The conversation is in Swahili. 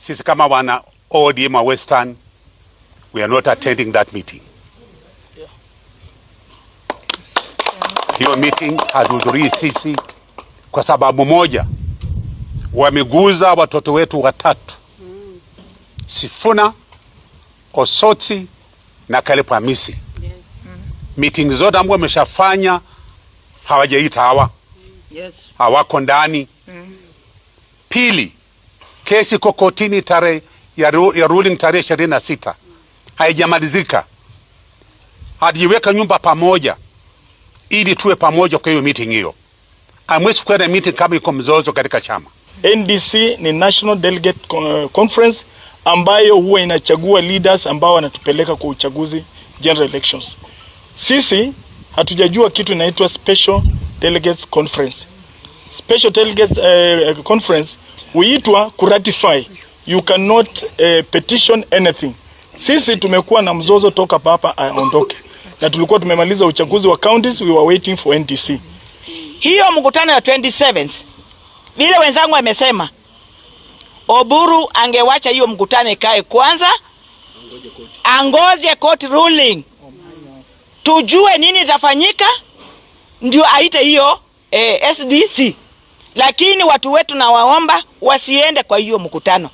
sisi kama wana ODM wa Western, we are not attending that meeting. Hiyo meeting hatuhudhurii sisi kwa sababu moja, wameguza watoto wetu watatu, Sifuna, Osotsi na Caleb Amisi. Meeting zote ambazo wameshafanya hawajaita hawa. Hawako ndani. Pili, kesi kokotini ya ruling tarehe 26 haijamalizika. Hadiweka nyumba pamoja ili tuwe pamoja kwa hiyo meeting hiyo. Amwezi kwenda meeting kama iko mzozo katika chama. NDC ni National Delegate Conference ambayo huwa inachagua leaders ambao wanatupeleka kwa uchaguzi, general elections. Sisi hatujajua kitu inaitwa Special Delegates Conference. Special Delegates Conference huitwa kuratify. You cannot petition anything. Sisi tumekuwa na mzozo toka papa aondoke. Na tulikuwa tumemaliza uchaguzi wa counties, we were waiting for NDC. Hiyo mkutano ya 27 vile wenzangu wamesema, Oburu angewacha hiyo mkutano ikae kwanza, angoje court ruling, tujue nini itafanyika, ndio aite hiyo SDC. Lakini watu wetu na waomba wasiende kwa hiyo mkutano.